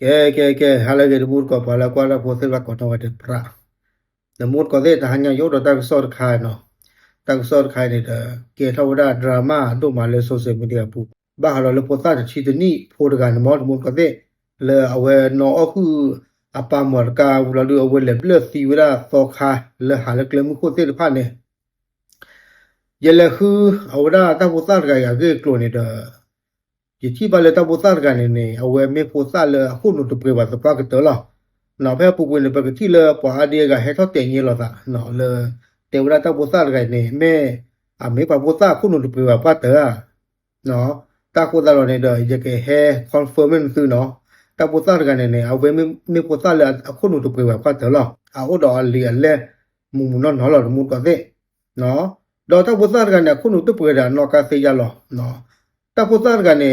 ke halage de mur ko pala kwala potel ba kota wate pra de mur ko de ta hanya yo do ta sor khai no ta sor khai ne da ke thawda drama do ma le social media pu ba halo le pota chi de ni pho de ga mo mur ko de le awe no aku apa mor ka wala lu awe le ble si wala so kha le hale kle mu ko te de pha ne ye le khu awda ta pota ga ya ge klo ne da ye chi ba le ta pota ga ne awe me pota le khu no to pre ba sa pa ke to la နော်ဖဲပူပွင့်လေပကတိလပွားဒီကဟဲထော့တင်ရလောတာနော်လေတေဝရတာဘောစာကနေမဲအမေပဘောစာခုနုပြပါပတ်တာနော်တာကိုဒါလောနေတော့ရကေဟဲ confirmation သူနော်တာဘောစာကနေနေအဝဲမေဘောစာလအခုနုပြပါပတ်တယ်လောအော်တော့လီလဲမူနော်နော်လောမူကတဲ့နော်တော့တာဘောစာကနေခုနုပြတာနော်ကစေရလောနော်တာဘောစာကနေ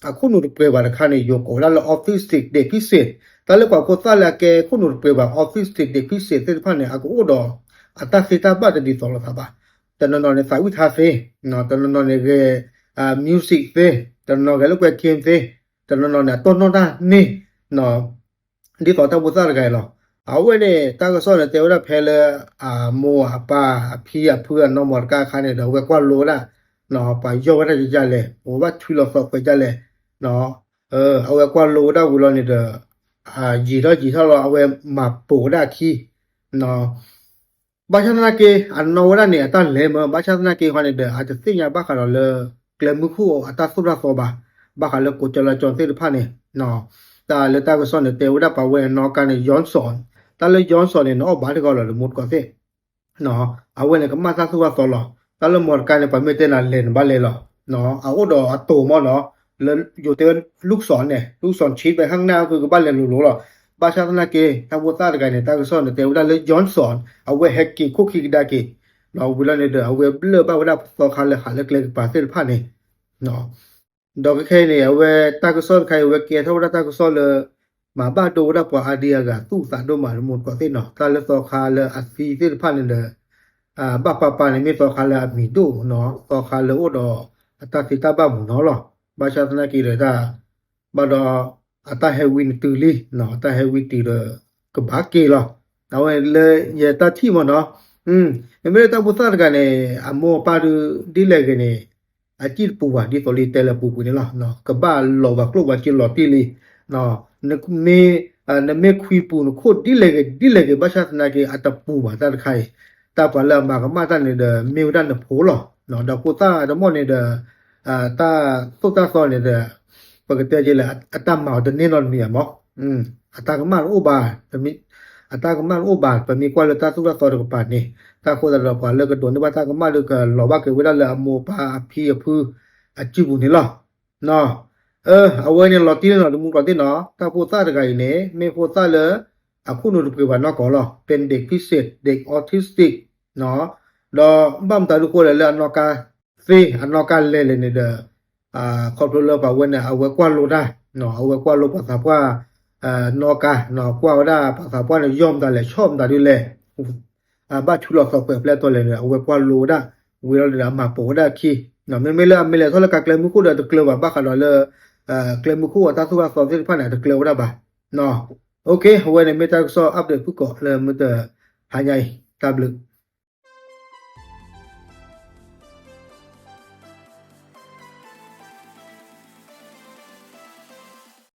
အခုနုပြပါခါနေယောကိုလာ autistic တဲ့ဖြစ်စေတာလည်းကောတာလည်းကဲခုနုပြပါ autistic တဲ့ဖြစ်စေတဲ့ဖာနေအခုတော့အတစိတာပတ်ဒီတော်လာပါတနနော်နေစာဝိထားစေနော်တနနော်နေကmusic စေတနနော်ကလည်းကွယ်ကင်းစေတနနော်နေတော်နော်တာနေနော်ဒီတော့တော့စားကြရလောအဝဲနေတာကစောတဲ့ဝရဖဲလေမောအပါအဖီအဖူနော်မော်ကာခါနေတော့ဝဲကွာလိုလားနော်ပါယောရကြလေဟိုဘတ်ထူလို့တော့ကြလေနော်အဝဲကွာလိုတော့ဘူးလို့နေတဲ့จีတော့လောအဝဲမှာပိုဒါခီနော်ဘာချနာကေအနောရနေအတလဲမဘာချနာကေခနဲ့တဲ့အတသိညာဘခါတော့လေကလမှုခုအတဆုရသောပါဘခါလေကိုချလာချွန်သေးဖာနေနော်တာလေတာကစောနေတေဝဒပဝဲနော်ကနေယောန်ဆွန်တာလေယောန်ဆွန်နေနော်ဘာတကောလောမုတ်ကောသေးနော်အဝဲနေကမသဆုရသောလောတာလေမော်ကနေပမေတဲ့နာလဲဘာလဲလောနော်အခုတော့အတူမောနော်แล้วอยู่เตลูกศรเนี่ยลูกศรชี้ไปข้างหน้าคือบ้านเรียนรู้หรอบ้านชาตินาเกถ้าวัวตาอะไรเนี่ยตาก็สอนแต่เวลาเลยย้อนสอนเอาไว้แฮกกี้คุกกี้ได้กี่เราเวลาเนี่ยเดี๋ยวเอาไว้เลือกบ้านเวลาต่อคันเลยหาเล็กๆป่าเส้นผ่านเนี่ยเนาะดอกแค่เนี่ยเอาไว้ตาก็สอนใครเอาไว้เกียร์เท่าเวลาตาก็สอนเลยมาบ้านดูได้กว่าอาเดียกะตู้สารดูมาหมดกว่าเส้นเนาะตาเลยต่อคันเลยอัดฟีเส้นผ่านเนี่ยบ้านป่าเนี่ยไม่ต่อคันเลยอัดมีดูเนาะต่อคันเลยโอ้ดอตาสิตาบ้าหมุนเนาะหรอဘာသာသနာကြီးရတာဘာတော့အတဟဲဝင်းတူလီနော်အတဟဲဝင်းတီရကဘာကေလောတော့လေရတတိမနော်မေတဘုသရကနေအမောပါဒီလေကနေအတိပူပါဒီတော်လီတဲလပူပူနေလားနော်ကဘာလောဘကလောဘချီလောတီလီနော်နမေခွီပူနခိုဒီလေကဘာသာသနာကြီးအတပူပါတခိုင်တပလာမကမတန်နေမေဝဒန်ဖိုးလောနော်တော့ကိုတာတော့မောနေတဲ့ตาตุตาซอเนี่ยปกติจะละอัตมาตนี่นอนมีอ่ะมั้งอัตกมาอุบาตมีอัตกมาอุบาตมีกว่าละตาตุตาซอกับปานนี่ตาโคตรละกว่าเลิกกระโดดนี่ว่าตากมาเลิกหลอว่าเกิดเวลาละโมปาพี่พื้จิบุนี่ล่ะเนาะเอาไว้เนี่ยเราตีเนาะมุกเราตีเนาะตาโพตาตะไกเนี่ยไม่โพตาเลยအခုနုပ်ပြေပါနော်ကောလောเป็นเด็กพิเศษเด็กออทิสติกเนาะดอบัมตาลูกโคเลยละนอกาဖေးအနောက်ကလဲလဲနေတဲ့ခေါပလိုလပါဝဲနဲ့အဝဲကွာလိုတာနော်အဝဲကွာလိုပါသာပွားနောကနော်ကွာဝဒါပါသာပွားနဲ့ယောမ်တာလဲချော့တာဒီလဲဘာချူလောက်တော့ပလက်တော့လဲအဝဲကွာလိုတာဝဲရလာမှာပေါ်တာခီနော်မဲလဲဆောလကကလမှုကိုတဲ့ကလဘာခါတော့လဲကလမှုကိုတာသူကဆောတဲ့ဖာနဲ့ကလဝဒါပါနော်โอเคဝဲနဲ့မေတာဆောအပ်ဒੇਟပုကောလဲမတဲ့ဟာညိုင်တဘလ